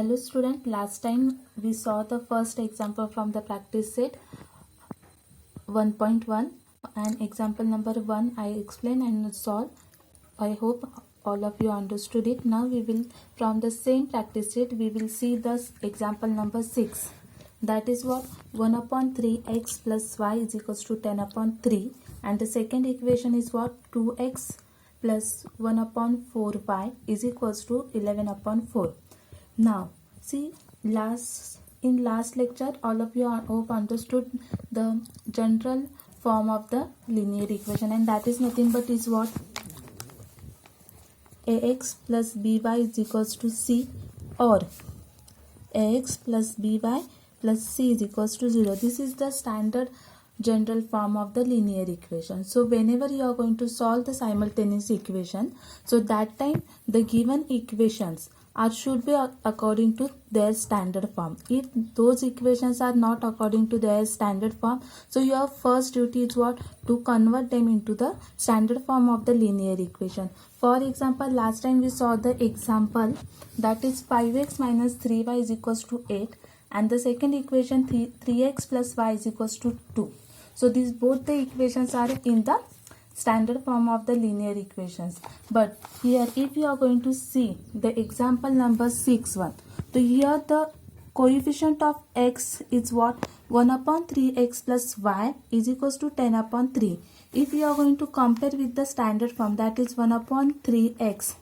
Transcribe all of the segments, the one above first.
Hello student, last time we saw the first example from the practice set 1.1 and example number 1 I explained and solved. I hope all of you understood it. Now we will, from the same practice set, we will see the example number 6. That is what 1 upon 3x plus y is equals to 10 upon 3, and the second equation is what 2x plus 1 upon 4y is equals to 11 upon 4. Now see, in last lecture all of you hope understood the general form of the linear equation, and that is nothing but is what ax plus by is equals to c, or ax plus by plus c is equals to 0. This is the standard general form of the linear equation. So whenever you are going to solve the simultaneous equation, so that time the given equations should be according to their standard form. If those equations are not according to their standard form, so your first duty is what? To convert them into the standard form of the linear equation. For example, last time we saw the example that is 5x minus 3y is equals to 8, and the second equation 3x plus y is equals to 2. So these both the equations are in the standard form of the linear equations. But here if you are going to see the example number 6.1, so here the coefficient of x is what? 1 upon 3x plus y is equals to 10 upon 3. If you are going to compare with the standard form, that is 1 upon 3x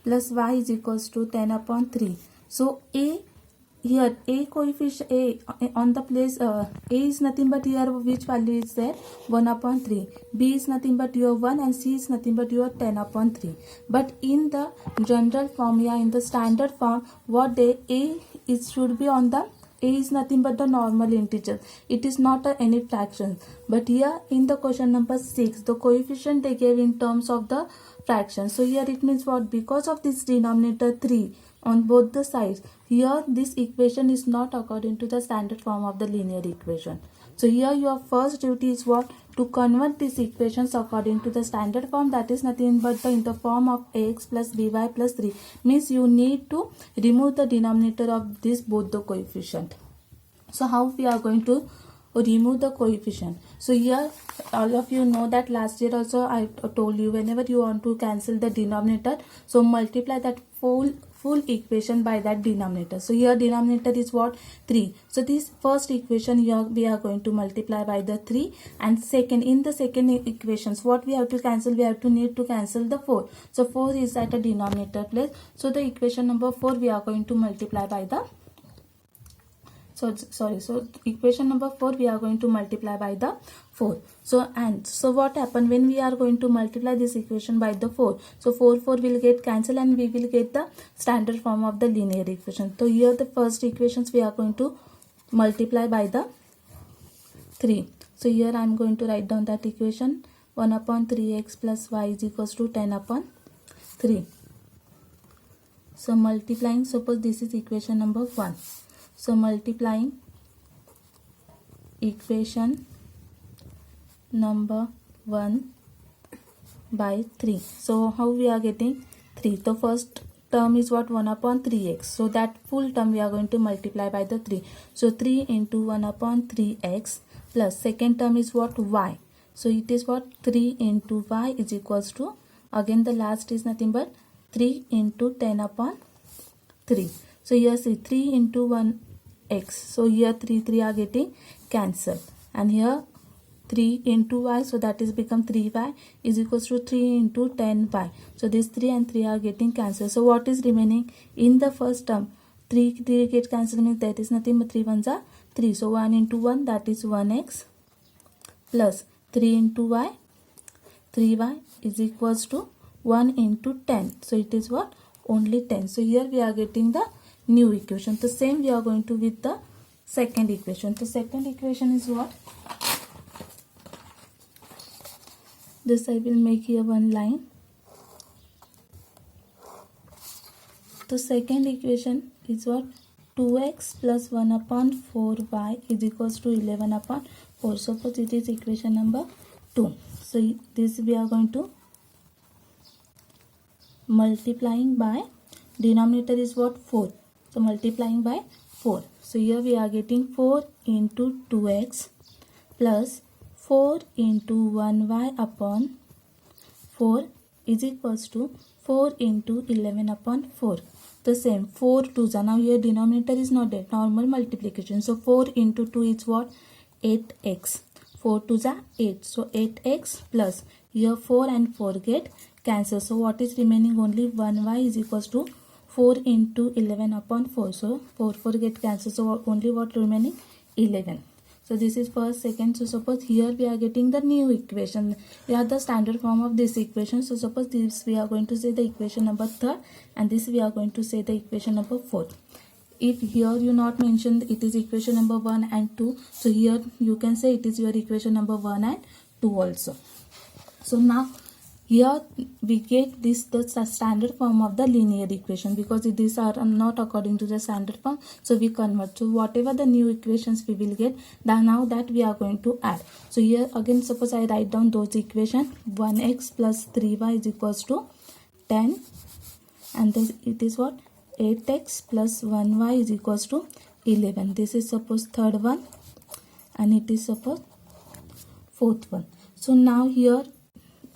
plus y is equals to 10 upon 3. So here a coefficient a on the place a is nothing but here which value is there? 1 upon 3. B is nothing but your 1, and c is nothing but your 10 upon 3. But in the general form, in the standard form, what a is should be on the a is nothing but the normal integer. It is not any fraction. But here in the question number 6, the coefficient they gave in terms of the fraction. So here it means what? Because of this denominator 3 on both the sides, here this equation is not according to the standard form of the linear equation. So here your first duty is what? To convert these equations according to the standard form, that is nothing but in the form of ax plus by plus 3. Means you need to remove the denominator of this both the coefficient. So how we are going to remove the coefficient? So here all of you know that last year also I told you, whenever you want to cancel the denominator, so multiply that full equation by that denominator. So here denominator is what? 3. So this first equation here we are going to multiply by the 3, and second, in the second equations what we have to cancel? We have to need to cancel the 4. So 4 is at a denominator place. So the equation number 4 we are going to multiply by the so equation number 4 we are going to multiply by the 4. So what happened when we are going to multiply this equation by the 4? So 4 will get cancelled, and we will get the standard form of the linear equation. So here the first equations we are going to multiply by the 3. So here I am going to write down that equation 1 upon 3x plus y is equals to 10 upon 3. So multiplying, suppose this is equation number 1. So multiplying equation number 1 by 3. So how we are getting 3? The first term is what? 1 upon 3x. So that full term we are going to multiply by the 3. So 3 into 1 upon 3x plus second term is what? Y. So it is what? 3 into y is equals to, again the last is nothing but 3 into 10 upon 3. So here see 3 into 1 x. So here 3 are getting cancelled, and here 3 into y, so that is become 3y is equals to 3 into 10y. So this 3 and 3 are getting cancelled. So what is remaining in the first term? 3 get cancelled, means that is nothing but 3 ones are 3. So 1 into 1, that is 1x plus 3 into y, 3y is equals to 1 into 10. So it is what? Only 10. So here we are getting the new equation. The same we are going to with the second equation. The second equation is what? This I will make here one line. The second equation is what? 2x plus 1 upon 4y is equals to 11 upon 4. Suppose it is equation number 2. So this we are going to multiplying by, denominator is what? 4. So multiplying by 4. So here we are getting 4 into 2x plus 4 into 1y upon 4 is equals to 4 into 11 upon 4. The same 4 2s are now here denominator is not there, normal multiplication. So 4 into 2 is what? 8x. 4 2s are 8. So 8x plus here 4 and 4 get cancelled. So what is remaining? Only 1y is equals to 4 into 11 upon 4. So 4 get cancelled. So only what remaining? 11. So this is first, second. So suppose here we are getting the new equation. We have the standard form of this equation. So suppose this we are going to say the equation number 3rd and this we are going to say the equation number 4th. If here you not mentioned it is equation number 1 and 2. So here you can say it is your equation number 1 and 2 also. So now here we get this the standard form of the linear equation because these are not according to the standard form. So we convert. So whatever the new equations we will get, now that we are going to add. So here again suppose I write down those equations. 1x plus 3y is equals to 10 and this it is what? 8x plus 1y is equals to 11. This is suppose third one and it is suppose fourth one. So now here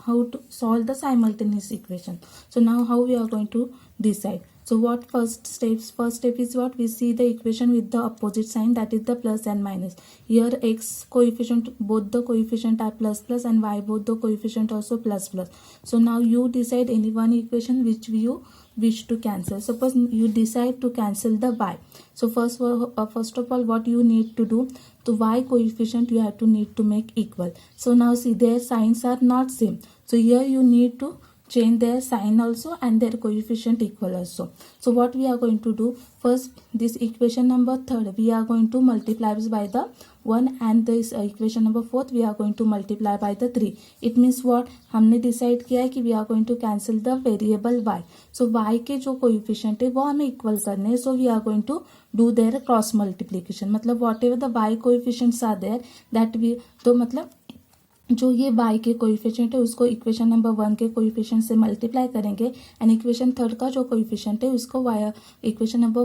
how to solve the simultaneous equation. So now how we are going to decide. So what first steps? First step is what? We see the equation with the opposite sign, that is the plus and minus. Here x coefficient, both the coefficient are plus plus and y both the coefficient also plus plus. So now you decide any one equation which you wish to cancel. Suppose you decide to cancel the y. So first of all what you need to do, the y coefficient you have to need to make equal. So now see their signs are not same. So here you need to change their sign also and their coefficient equal also. So what we are going to do, first this equation number 3rd we are going to multiply by the 1 and this equation number 4th we are going to multiply by the 3. It means what? हमने decide किया है कि we are going to cancel the variable y. So y के जो coefficient है वो हमें equal करने हैं. So we are going to do their cross multiplication. मतलब whatever the y coefficients are there that we, तो मतलब जो ये y के कोएफिशिएंट है उसको इक्वेशन नंबर 1 के कोएफिशिएंट से मल्टीप्लाई करेंगे एंड इक्वेशन 3rd का जो कोएफिशिएंट है उसको इक्वेशन नंबर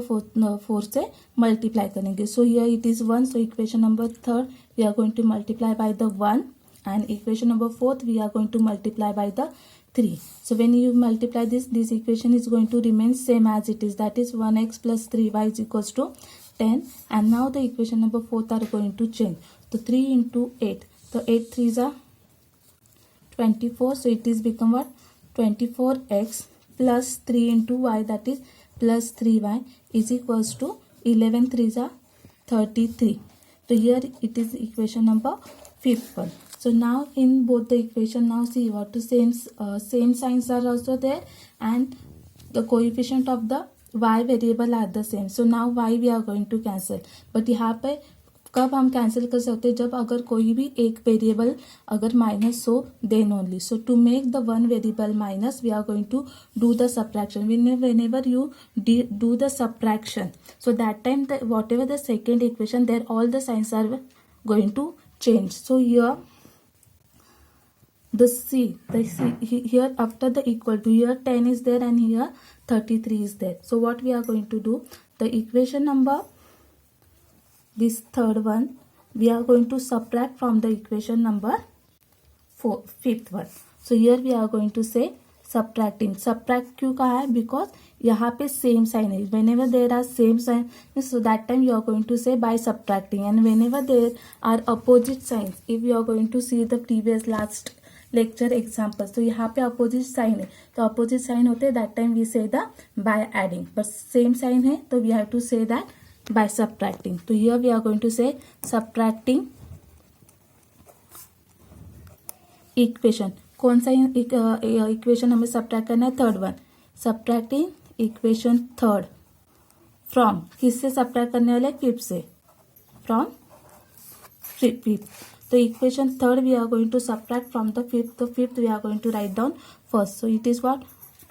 4 से मल्टीप्लाई करेंगे. So here it is 1. So equation number 3rd we are going to multiply by the 1 and equation number 4th we are going to multiply by the 3. So when you multiply this equation is going to remain same as it is, that is 1x plus 3y is equals to 10 and now the equation number 4th are going to change. So 3 into 8. So 8 3s are 24. So it is become what? 24x plus 3 into y, that is plus 3y is equals to 11 3s are 33. So here it is equation number 5th one. So now in both the equation, now see what to same signs are also there and the coefficient of the y variable are the same. So now y we are going to cancel. But यहाँ पे कब हम cancel कर सकते हैं? जब अगर कोई भी एक वेरिएबल अगर माइनस हो then only. So to make the one variable minus we are going to do the subtraction. whenever you do the subtraction, so that time whatever the second equation there all the signs are going to change. So here the C here after the equal to, here 10 is there and here 33 is there. So what we are going to do, the equation number this 3rd one we are going to subtract from the equation number 5th one. So here we are going to say subtracting. subtract क्यों कहा है? because यहाँ पे same sign है. whenever there are same sign, so that time you are going to say by subtracting. and whenever there are opposite signs, if you are going to see the previous last lecture examples, तो यहाँ पे opposite sign है, तो opposite sign होते हैं that time we say the by adding. but same sign है तो we have to say that by subtracting. So here we are going to say subtracting equation. कौन सा इक्वेशन हमें subtract करना है? 3rd one. subtracting equation 3rd from, किससे subtract करने वाले? 5th से. from 5th. तो equation 3rd we are going to subtract from the 5th. तो 5th we are going to write down first. So it is what?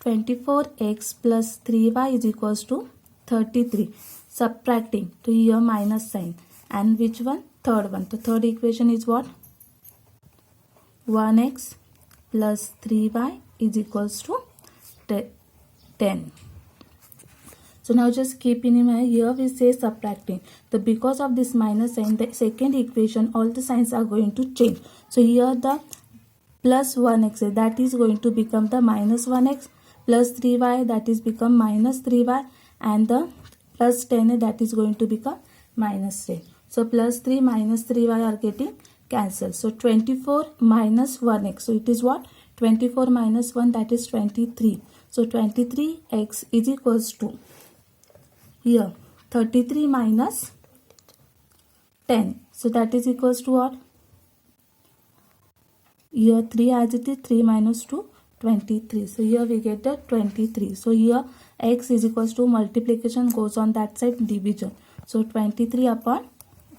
24x plus 3y is equals to 33. subtracting, तो here minus sign and which one? 3rd one. तो 3rd equation is what? 1x plus 3y is equals to 10. So now just keep in mind, here we say subtracting. So because of this minus sign, the second equation, all the signs are going to change. So here the plus 1x, that is going to become the minus 1x, plus 3y, that is become minus 3y, and the plus 10, that is going to become minus 10. So plus 3 minus 3y are getting cancelled. So 24 minus 1x. So it is what? 24 minus 1, that is 23. So 23x is equals to, here 33 minus 10. So that is equals to what? Here 3 as it is, 3 minus 2, 23. So here we get the 23. So here x is equals to multiplication goes on that side, division. So 23 upon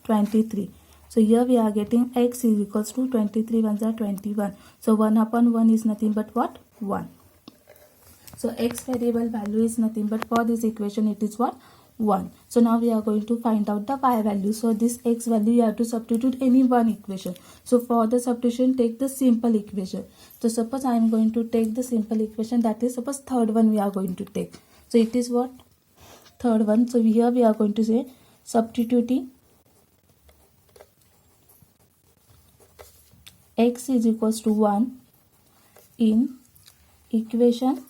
23. So here we are getting x is equals to 23 ones are 21. So 1 upon 1 is nothing but what? 1. So x variable value is nothing but, for this equation it is what? 1. So now we are going to find out the y value. So this x value you have to substitute any one equation. So for the substitution, take the simple equation. So suppose I am going to take the simple equation, that is suppose third one we are going to take. So it is what? Third one. So here we are going to say substituting x is equals to 1 in equation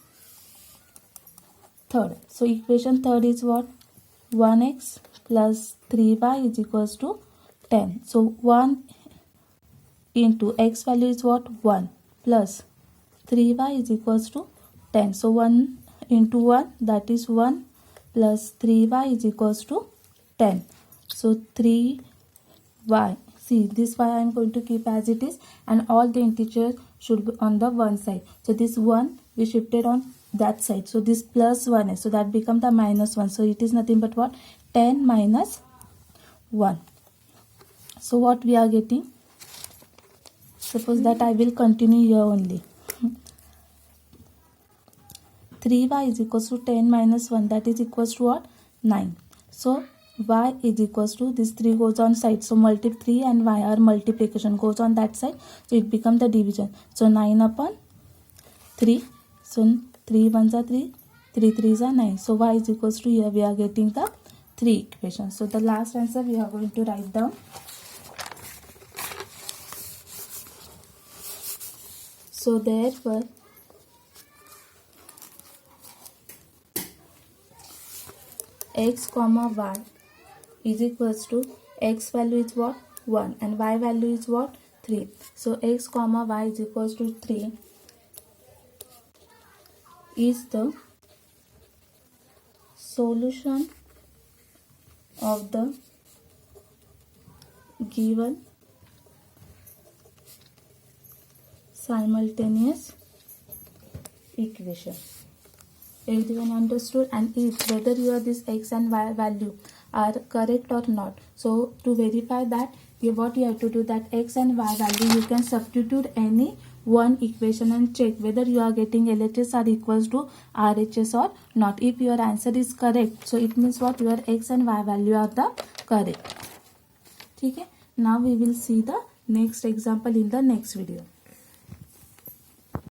third. So equation third is what? 1x plus 3y is equals to 10. So 1 into x value is what? 1 plus 3y is equals to 10. So 1 into 1, that is 1 plus 3y is equals to 10. So 3y. See, this y I am going to keep as it is, and all the integers should be on the one side. So this 1 we shifted on that side. So this plus 1 is, so that become the minus 1. So it is nothing but what? 10 minus 1. So what we are getting? Suppose that I will continue here only. 3y is equals to 10 minus 1, that is equals to what? 9. So y is equals to, this 3 goes on side. So 3 and y are multiplication goes on that side. So it becomes the division. So 9 upon 3. So 3 ones are 3, 3 threes are 9. So y is equals to, here we are getting the 3 equations. So the last answer we are going to write down. So therefore x comma y is equals to, x value is what? 1 and y value is what? 3. So x comma y is equals to 3 is the solution of the given simultaneous equation. Everyone understood? And if whether your this x and y value are correct or not, so to verify that, what you have to do, that x and y value you can substitute any one equation and check whether you are getting LHS are equals to RHS or not. If your answer is correct, so it means what? Your x and y value are the correct. Okay. Now we will see the next example in the next video.